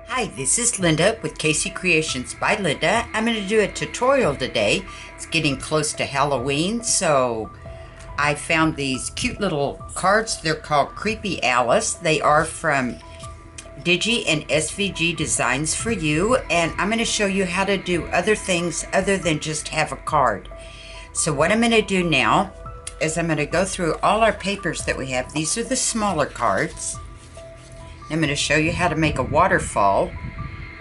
Hi, this is Linda with Casey Creations by Linda. I'm going to do a tutorial today. It's getting close to Halloween, so I found these cute little cards. They're called Creepy Alice. They are from Digi and SVG Designs for You, and I'm going to show you how to do other things other than just have a card. So what I'm going to do now is I'm going to go through all our papers that we have. These are the smaller cards. I'm going to show you how to make a waterfall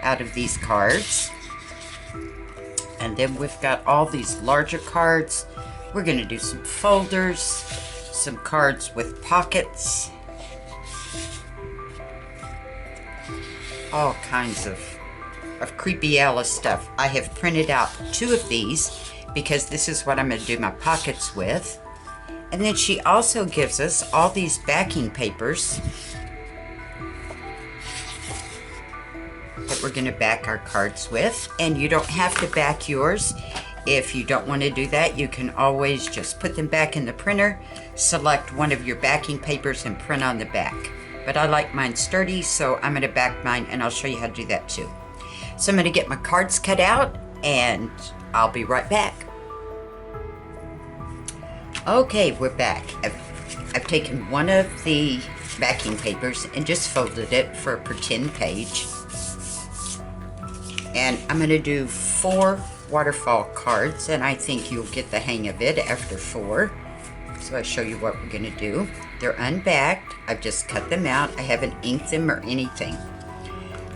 out of these cards. And then we've got all these larger cards. We're going to do some folders, some cards with pockets, all kinds of Creepy Alice stuff. I have printed out 2 of these because this is what I'm going to do my pockets with. And then she also gives us all these backing papers that we're going to back our cards with. And you don't have to back yours. If you don't want to do that, you can always just put them back in the printer, select one of your backing papers and print on the back. But I like mine sturdy, so I'm going to back mine, and I'll show you how to do that too. So I'm going to get my cards cut out and I'll be right back. Okay, we're back. I've taken one of the backing papers and just folded it for a pretend page. And I'm going to do 4 waterfall cards, and I think you'll get the hang of it after 4. So I'll show you what we're going to do. They're unbacked. I've just cut them out. I haven't inked them or anything.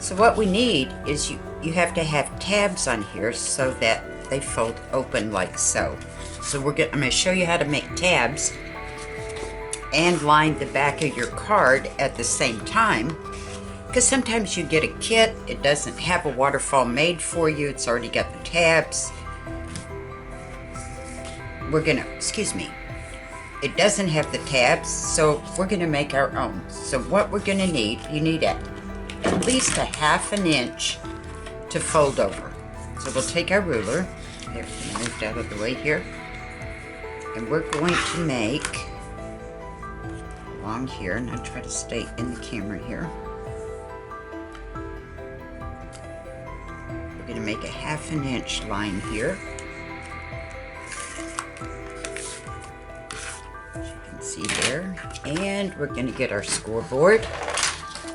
So what we need is you have to have tabs on here so that they fold open like so. So I'm going to show you how to make tabs and line the back of your card at the same time. Because sometimes you get a kit, it doesn't have a waterfall made for you, it's already got the tabs. It doesn't have the tabs, so we're gonna make our own. So what we're gonna need, you need at least a 1/2 inch to fold over. So we'll take our ruler, here, moved out of the way here, and we're going to make along here, and I'll try to stay in the camera here. We're going to make a 1/2 inch line here. As you can see there. And we're going to get our scoreboard.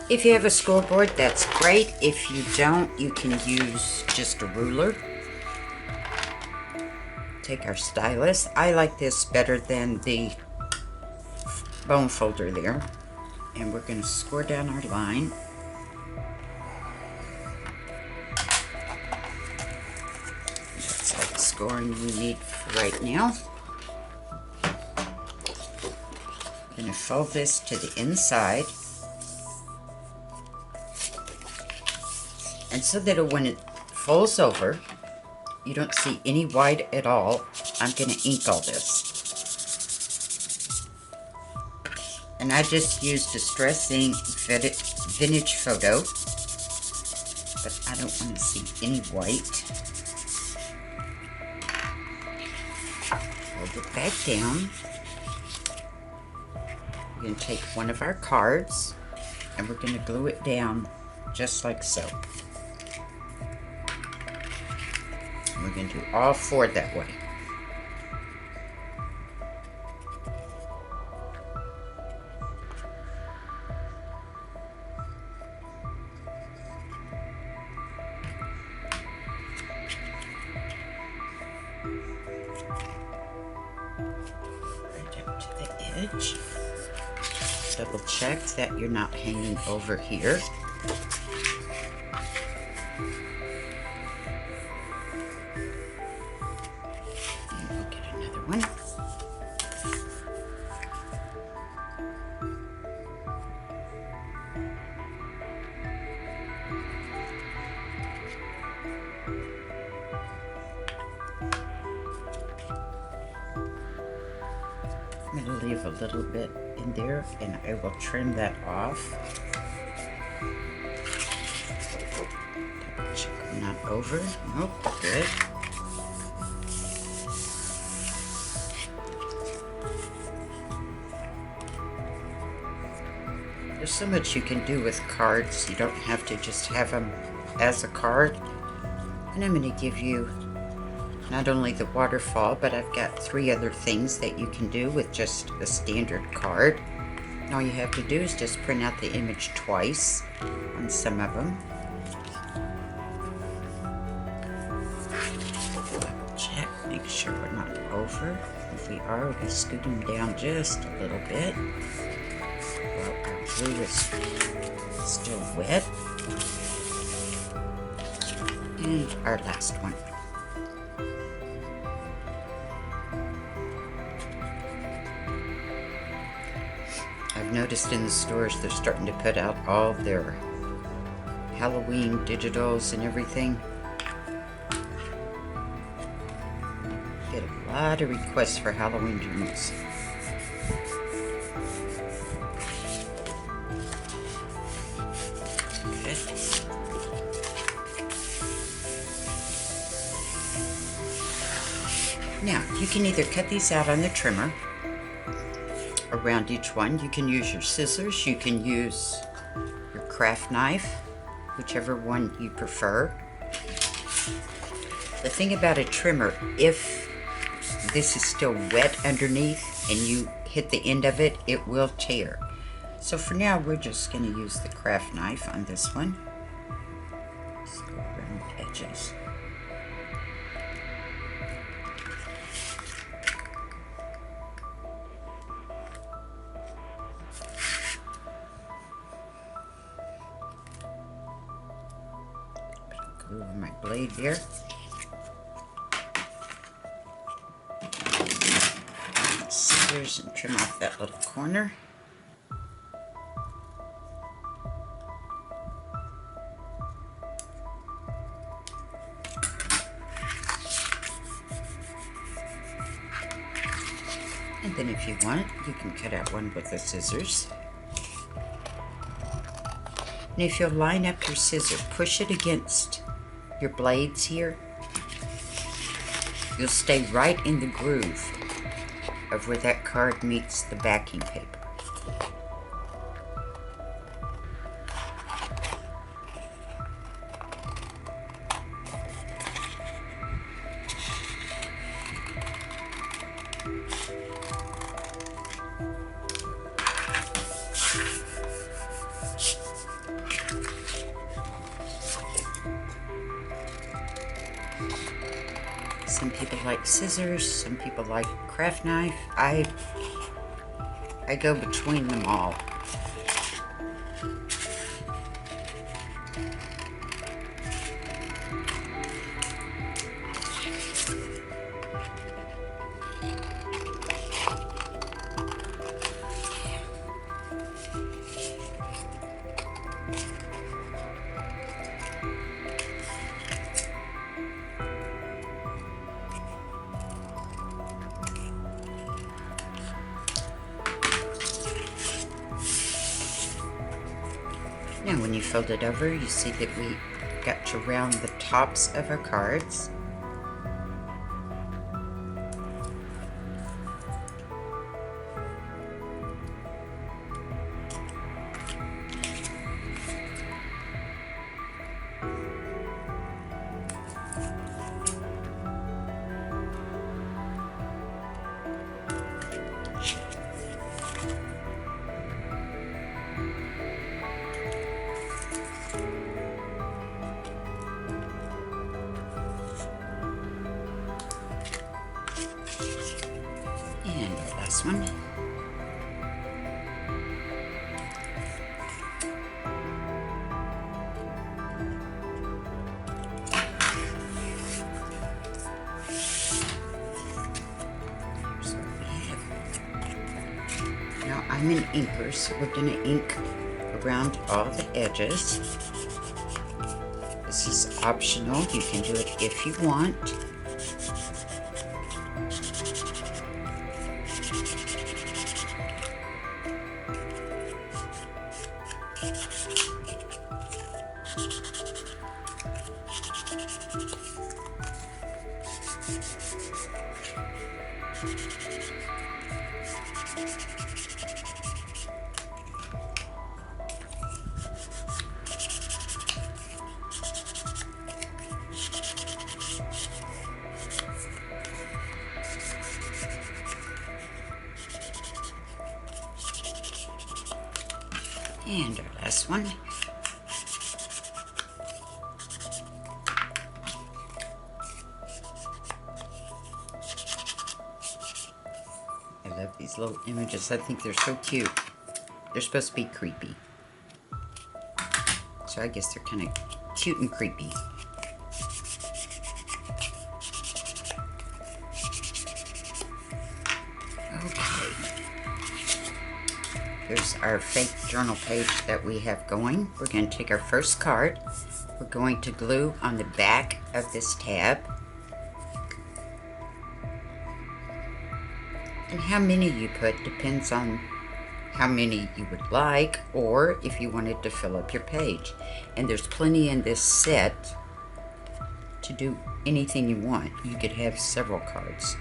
If you have a scoreboard, that's great. If you don't, you can use just a ruler. Take our stylus. I like this better than the bone folder there. And we're going to score down our line. Scoring we need for right now. I'm going to fold this to the inside, and so that when it folds over you don't see any white at all, I'm going to ink all this. And I just used Distress Ink Vintage Photo, but I don't want to see any white. Fold it back down. We're going to take one of our cards and we're going to glue it down just like so. And we're going to do all 4 that way. Edge. Double check that you're not hanging over here. And we'll get another one. I'm going to leave a little bit in there and I will trim that off. Double check I'm not over. Nope, good. There's so much you can do with cards. You don't have to just have them as a card. And I'm going to give you not only the waterfall, but I've got 3 other things that you can do with just a standard card. And all you have to do is just print out the image twice on some of them. Check, make sure we're not over. If we are, we'll scoot them down just a little bit. Well, our glue is still wet. And our last one. I've noticed in the stores they're starting to put out all their Halloween digitals and everything. Get a lot of requests for Halloween journals. Now, you can either cut these out on the trimmer around each one. You can use your scissors, you can use your craft knife, whichever one you prefer. The thing about a trimmer, if this is still wet underneath and you hit the end of it, it will tear. So for now, we're just going to use the craft knife on this one. Just go around the edges. Glue on my blade here. Scissors and trim off that little corner. And then if you want, you can cut out one with the scissors. And if you'll line up your scissor, push it against your blades here, you'll stay right in the groove of where that card meets the backing paper. Some people like scissors, some people like craft knife. I go between them all. Now when you fold it over, you see that we got to round the tops of our cards. And the last one. Now I'm an inker, so we're going to ink around all the edges. This is optional. You can do it if you want. And our last one. I love these little images. I think they're so cute. They're supposed to be creepy. So I guess they're kind of cute and creepy. Okay. Here's our fake journal page that we have going. We're going to take our first card. We're going to glue on the back of this tab. And how many you put depends on how many you would like, or if you wanted to fill up your page. And there's plenty in this set to do anything you want. You could have several cards.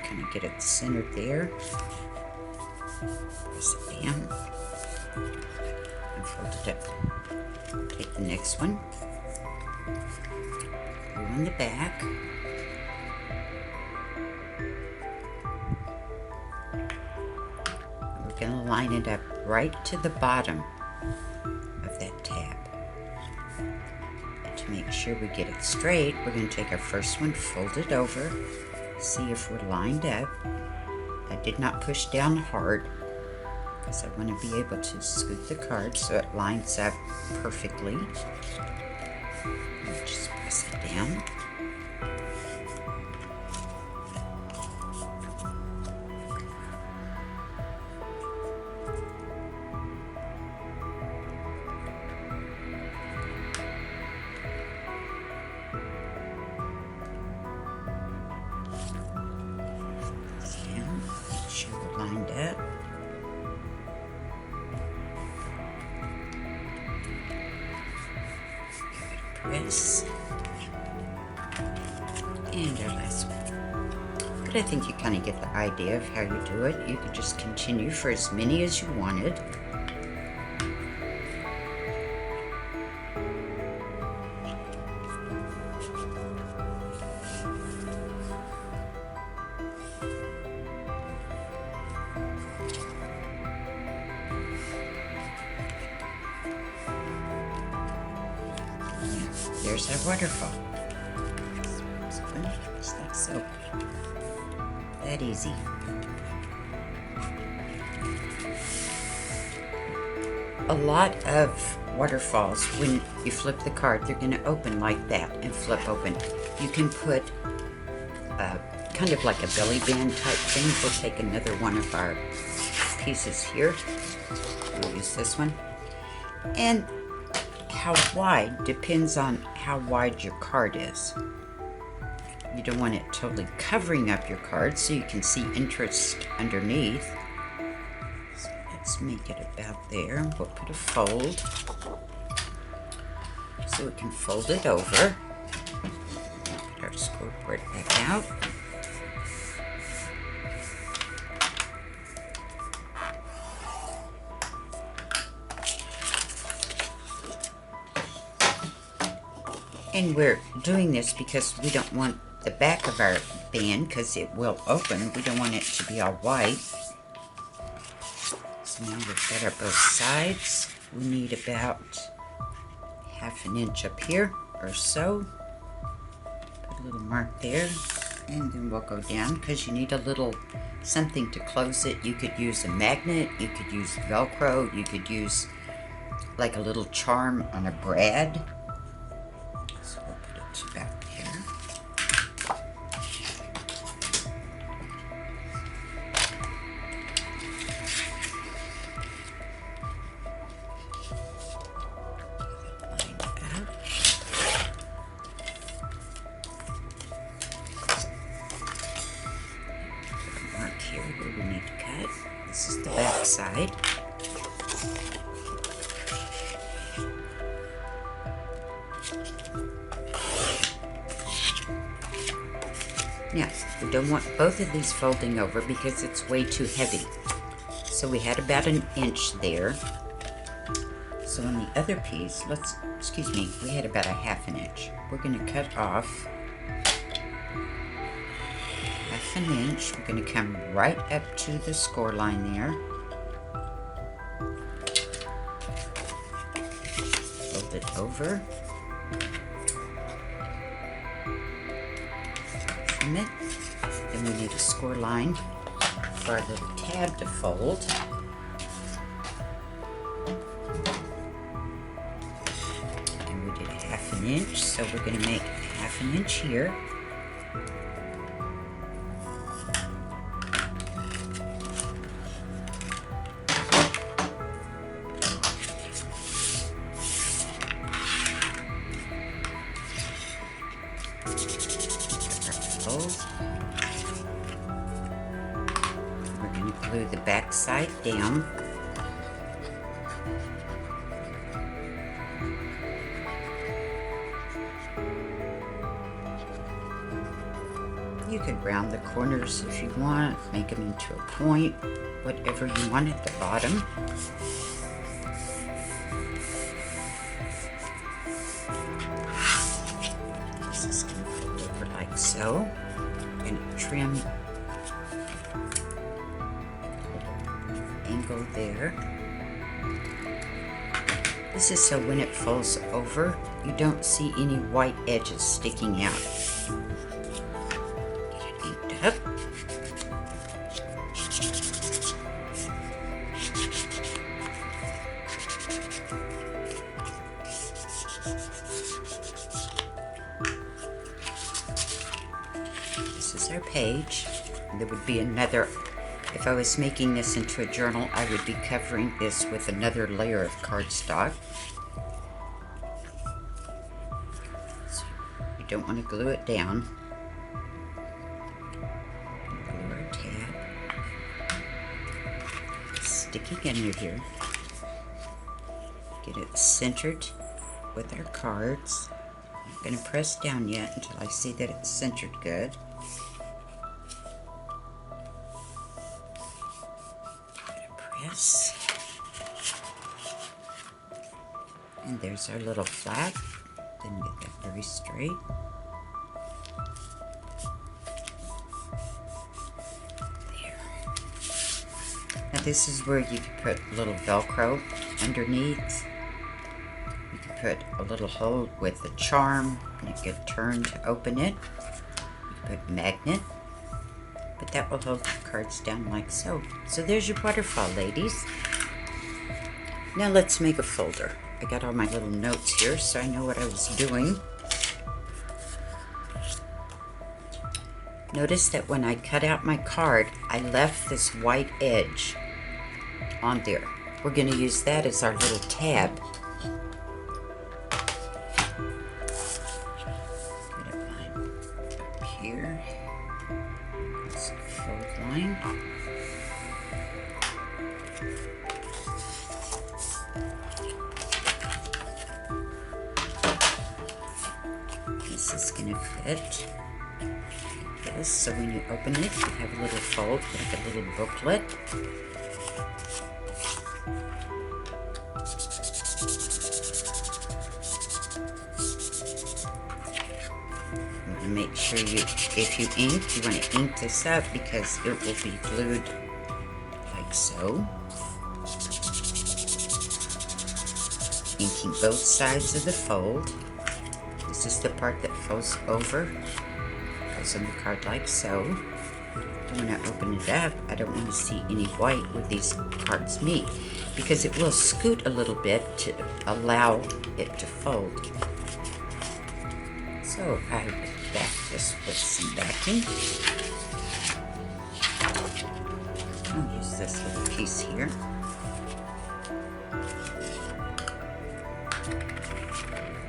Kind of get it centered there. Press it down and fold it up. Take the next one, glue on the back. We're going to line it up right to the bottom of that tab. And to make sure we get it straight, we're going to take our first one, fold it over, see if we're lined up. I did not push down hard because I want to be able to scoot the card so it lines up perfectly. And just press it down. Make sure we're lined up. Press. And our last one. But I think you kind of get the idea of how you do it. You could just continue for as many as you wanted. There's our waterfall. Just like so. That easy. A lot of waterfalls, when you flip the card, they're going to open like that and flip open. You can put kind of like a belly band type thing. We'll take another one of our pieces here. We'll use this one. And how wide depends on how wide your card is. You don't want it totally covering up your card so you can see interest underneath. So let's make it about there. We'll put a fold so we can fold it over. Put our scoreboard back out. And we're doing this because we don't want the back of our band, because it will open, we don't want it to be all white. So now we've got our both sides. We need about 1/2 inch up here or so. Put a little mark there, and then we'll go down because you need a little something to close it. You could use a magnet, you could use Velcro, you could use like a little charm on a brad. About there. Line up. Mark here where we need to cut. This is the back side. Now, we don't want both of these folding over because it's way too heavy. So we had about 1 inch there. So on the other piece, we had about 1/2 inch. We're going to cut off 1/2 inch. We're going to come right up to the score line there. over. Trim it. Then we need a score line for our little tab to fold. And we did a 1/2 inch, so we're going to make 1/2 inch here. We're going to glue the back side down. You could round the corners if you want, make them into a point, whatever you want at the bottom. This is going to fold over like so. I'm going to trim angle there. This is so when it folds over, you don't see any white edges sticking out. Get it inked up. This is our page. There would be another. If I was making this into a journal, I would be covering this with another layer of cardstock. So you don't want to glue it down. Glue our tab. Sticking under here. Get it centered with our cards. I'm not going to press down yet until I see that it's centered good. Press. And there's our little flag. Didn't get that very straight. There. Now this is where you can put a little Velcro underneath. You can put a little hole with a charm and a good turn to open it. You can put a magnet. But that will hold the cards down like so. So there's your waterfall, ladies. Now let's make a folder. I got all my little notes here so I know what I was doing. Notice that when I cut out my card, I left this white edge on there. We're going to use that as our little tab. Get it line up here. Fold line. This is going to fit like this, so when you open it, you have a little fold, like a little booklet. Make sure if you ink, you want to ink this up because it will be glued like so. Inking both sides of the fold. This is the part that folds over. Goes on the card like so. When I open it up, I don't want to see any white where these cards meet because it will scoot a little bit to allow it to fold. So I will back this with some backing. I'll use this little piece here.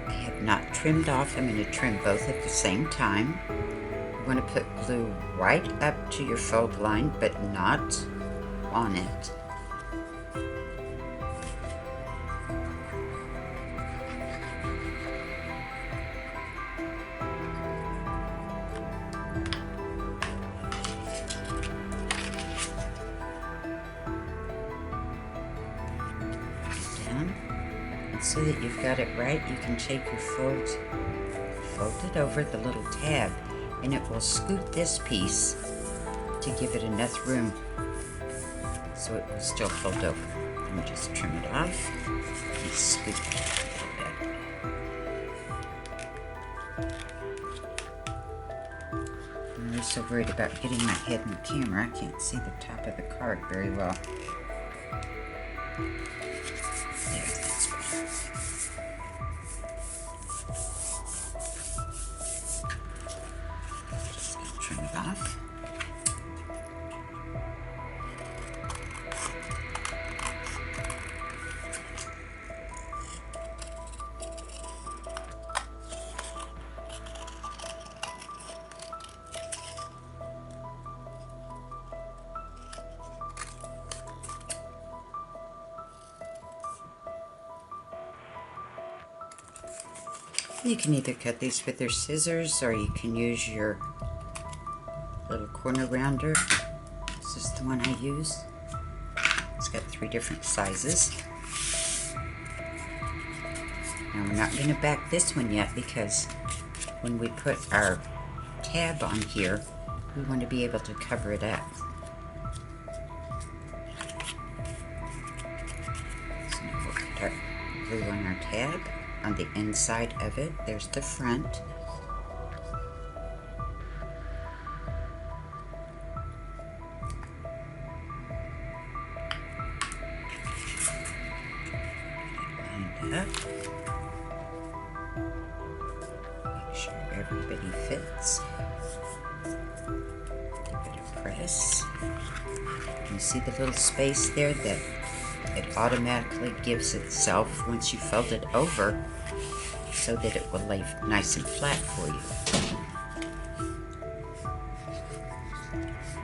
I have not trimmed off. I'm going to trim both at the same time. You want to put glue right up to your fold line, but not on it. So that you've got it right, you can take your fold it over the little tab, and it will scoot this piece to give it enough room so it will still fold over. Let me just trim it off and scoot it a little bit. so worried about getting my head in the camera, I can't see the top of the card very well. There, that's better. Just gonna trim it off. You can either cut these with your scissors or you can use your little corner rounder. This is the one I use. It's got 3 different sizes. Now we're not going to back this one yet because when we put our tab on here, we want to be able to cover it up. So now we'll put our glue on our tab. On the inside of it, there's the front. Lined up. Make sure everybody fits. Give it a press. You see the little space there that it automatically gives itself once you fold it over so that it will lay nice and flat for you.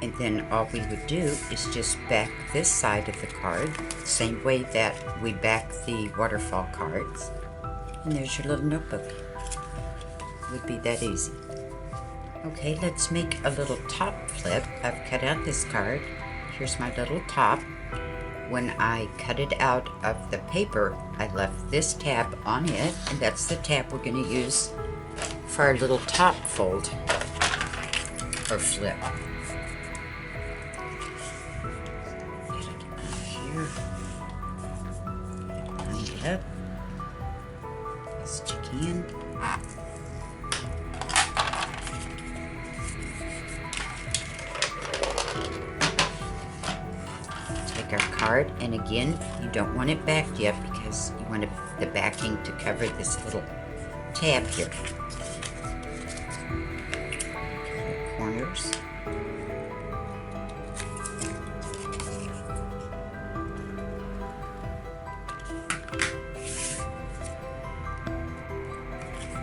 And then all we would do is just back this side of the card, same way that we back the waterfall cards. And there's your little notebook. It would be that easy. Okay, let's make a little top flip. I've cut out this card. Here's my little top. When I cut it out of the paper, I left this tab on it, and that's the tab we're going to use for our little top fold or flip. Get it out here. Get it lined up. Best you can. Our card, and again, you don't want it backed yet because you want the backing to cover this little tab here. The corners.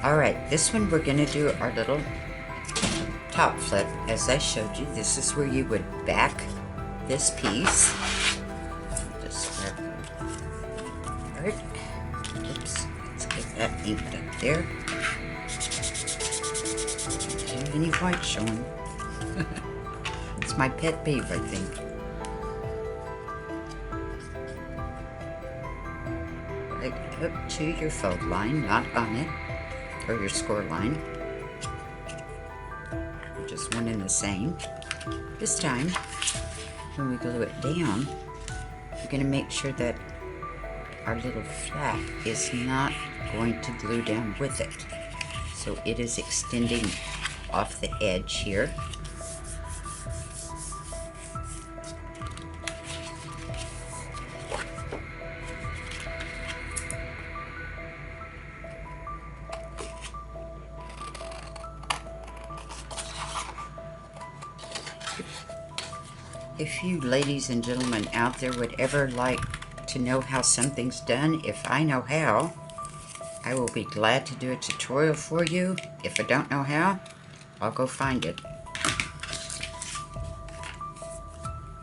Alright, this one we're going to do our little top flip. As I showed you, this is where you would back this piece. Oops, let's get that inked up there. Don't have any white showing. It's my pet peeve, I think. Right up to your fold line, not on it, or your score line. Just one and the same. This time, when we glue it down, we're going to make sure that our little flap is not going to glue down with it. So it is extending off the edge here. If you ladies and gentlemen out there would ever like to know how something's done, if I know how, I will be glad to do a tutorial for you. If I don't know how, I'll go find it.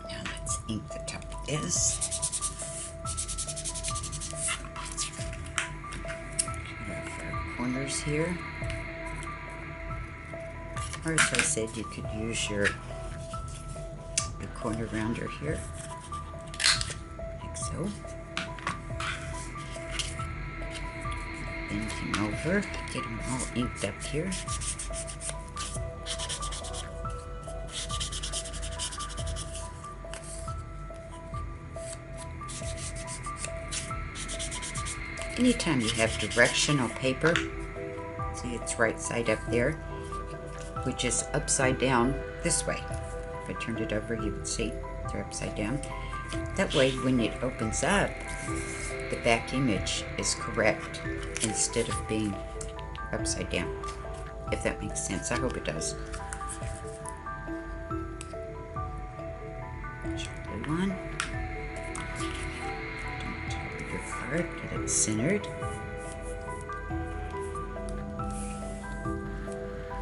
Now let's ink the top of this. Cut off our corners here. Or as I said, you could use your corner rounder here, like so. Bend him over, get him all inked up here. Anytime you have directional paper, see it's right side up there, which is upside down this way. If I turned it over, you would see they're upside down. That way, when it opens up, the back image is correct instead of being upside down. If that makes sense. I hope it does. Blue one. Don't top your card. Get it centered.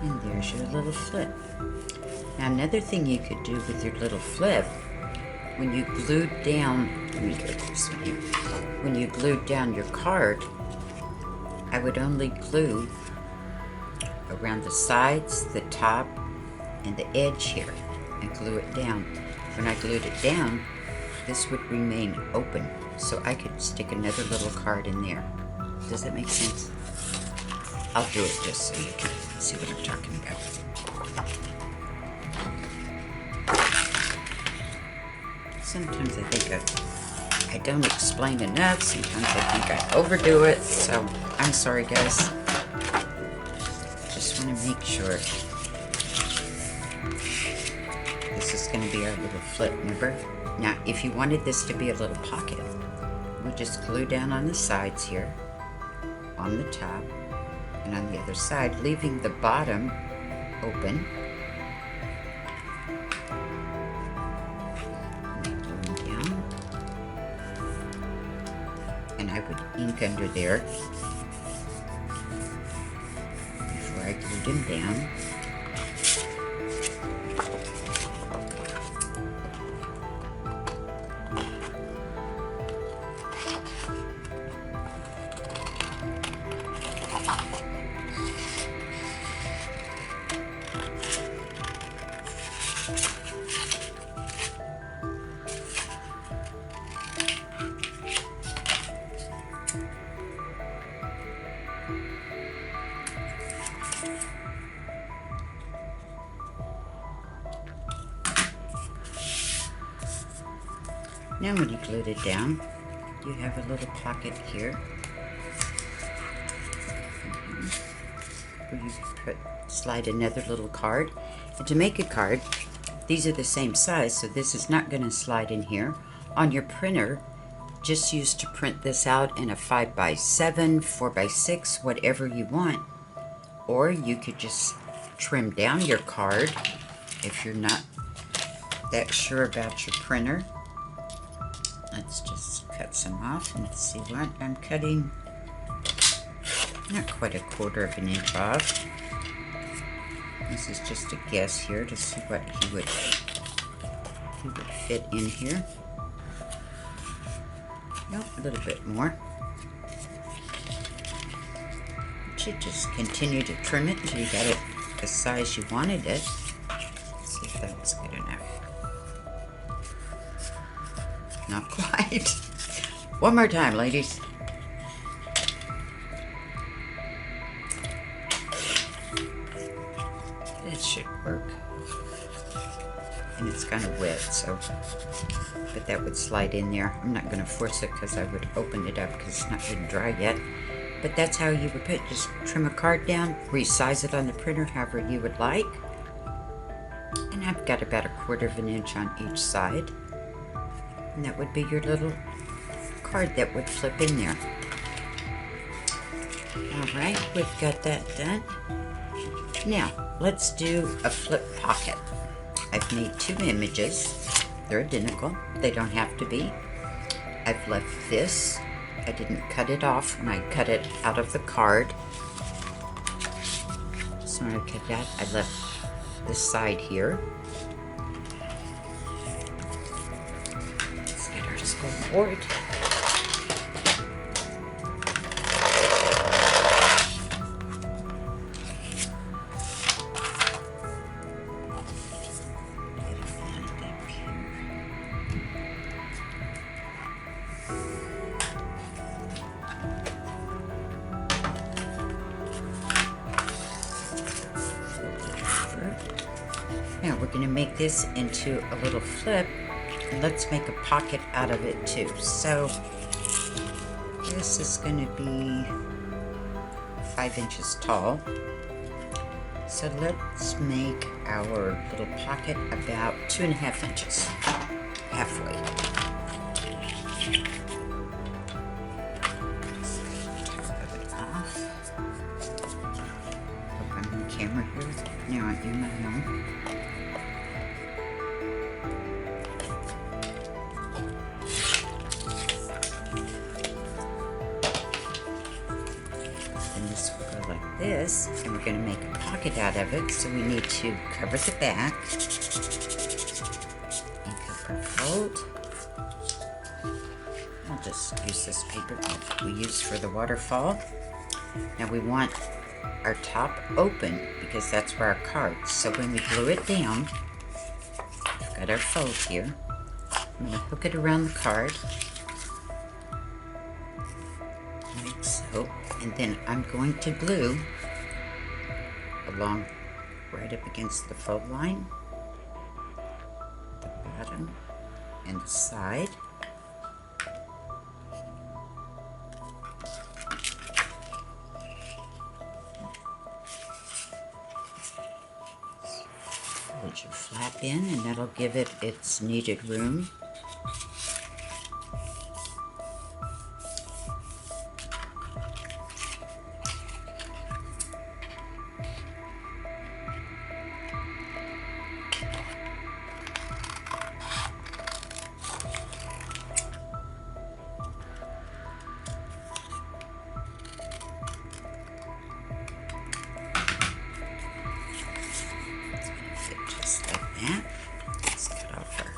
And there's your little flip. Now another thing you could do with your little flip, when you glued down, let me get this one here. When you glued down your card, I would only glue around the sides, the top, and the edge here, and glue it down. When I glued it down, this would remain open, so I could stick another little card in there. Does that make sense? I'll do it just so you can see what I'm talking about. Sometimes I think I don't explain enough. Sometimes I think I overdo it. So I'm sorry, guys. Just want to make sure. This is going to be our little flip, remember? Now, if you wanted this to be a little pocket, we just glue down on the sides here, on the top, and on the other side, leaving the bottom open. And I would ink under there before I glued them down. Now when you glued it down, you have a little pocket here where you slide another little card. And to make a card, these are the same size, so this is not going to slide in here. On your printer, just use to print this out in a 5x7, 4x6, whatever you want. Or you could just trim down your card if you're not that sure about your printer. Let's just cut some off and see what I'm cutting. Not quite 1/4 inch off. This is just a guess here to see what he would fit in here. Nope, a little bit more. You should just continue to trim it until you got it the size you wanted it. Let's see if that's good enough. Not quite. One more time, ladies. It should work. And it's kind of wet, so, but that would slide in there. I'm not going to force it because I would open it up because it's not been dry yet. But that's how you would put, just trim a card down, resize it on the printer however you would like. And I've got about 1/4 inch on each side. And that would be your little card that would flip in there. Alright, we've got that done. Now, let's do a flip pocket. I've made 2 images. They're identical. They don't have to be. I've left this. I didn't cut it off when I cut it out of the card. So when I cut that, I left this side here. Board. Now we're going to make this into a little flip. Let's make a pocket out of it too. So this is going to be 5 inches tall. So let's make our little pocket about 2.5 inches, halfway. Top it off. Hope I'm on camera here. Now I am, I know. And this will go like this, and we're going to make a pocket out of it, so we need to cover the back and cover fold. I'll just use this paper that we used for the waterfall. Now we want our top open because that's where our cards. So when we glue it down, we've got our fold here. I'm going to hook it around the card, like so, and then I'm going to glue along right up against the fold line, the bottom and the side. Fold your flap in, and that'll give it its needed room. That. Let's cut off our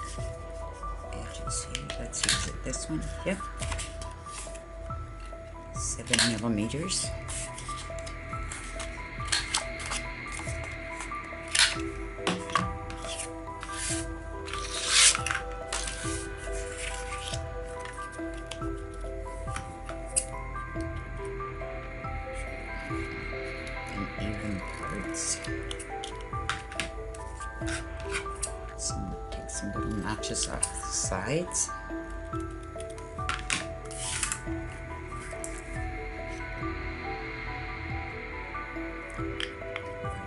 edges here. Let's use it this one. Yep. 7 millimeters. And even parts. Take some little notches off the sides.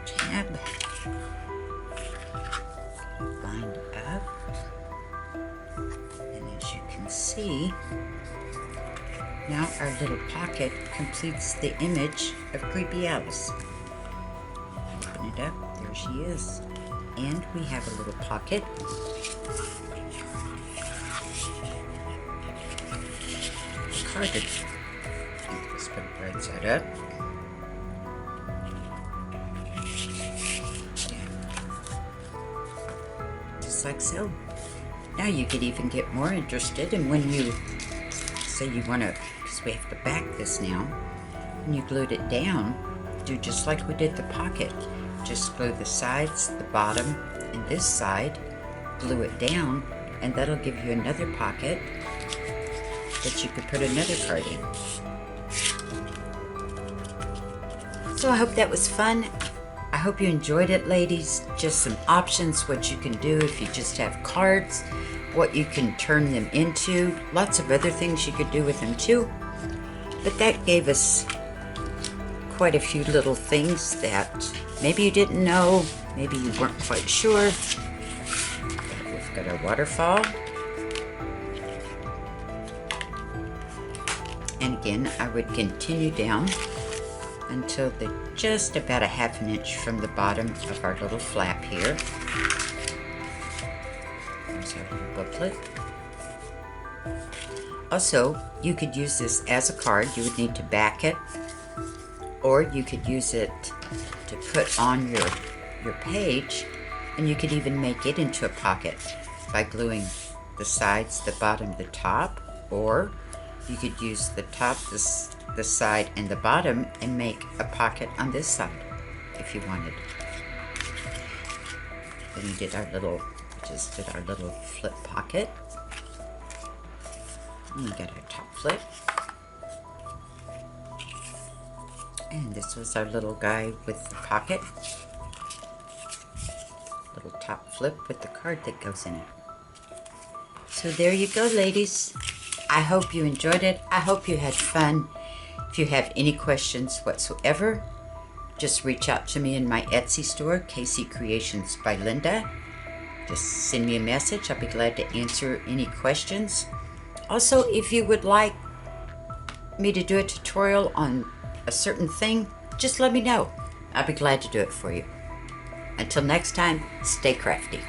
Tab. Bind up. And as you can see, now our little pocket completes the image of Creepy Alice. Open it up. There she is. And we have a little pocket. Carded. Let's put it right side up. Just like so. Now you could even get more interested, and when you say you want to, because we have to back this now, when you glued it down, do just like we did the pocket. Just glue the sides, the bottom, and this side, glue it down, and that'll give you another pocket that you could put another card in. So I hope that was fun. I hope you enjoyed it, ladies. Just some options, what you can do if you just have cards, what you can turn them into, lots of other things you could do with them too. But that gave us quite a few little things that maybe you didn't know, maybe you weren't quite sure. We've got our waterfall. And again, I would continue down until they're just about 1/2 inch from the bottom of our little flap here. There's our little booklet. Also, you could use this as a card. You would need to back it, or you could use it to put on your page, and you could even make it into a pocket by gluing the sides, the bottom, the top, or you could use the top, the side, and the bottom and make a pocket on this side if you wanted. Then we did our little, just did our little flip pocket. And we got our top flip. And this was our little guy with the pocket. Little top flip with the card that goes in it. So there you go, ladies. I hope you enjoyed it. I hope you had fun. If you have any questions whatsoever, just reach out to me in my Etsy store, Casey Creations by Linda. Just send me a message. I'll be glad to answer any questions. Also, if you would like me to do a tutorial on a certain thing, just let me know. I'll be glad to do it for you. Until next time, stay crafty.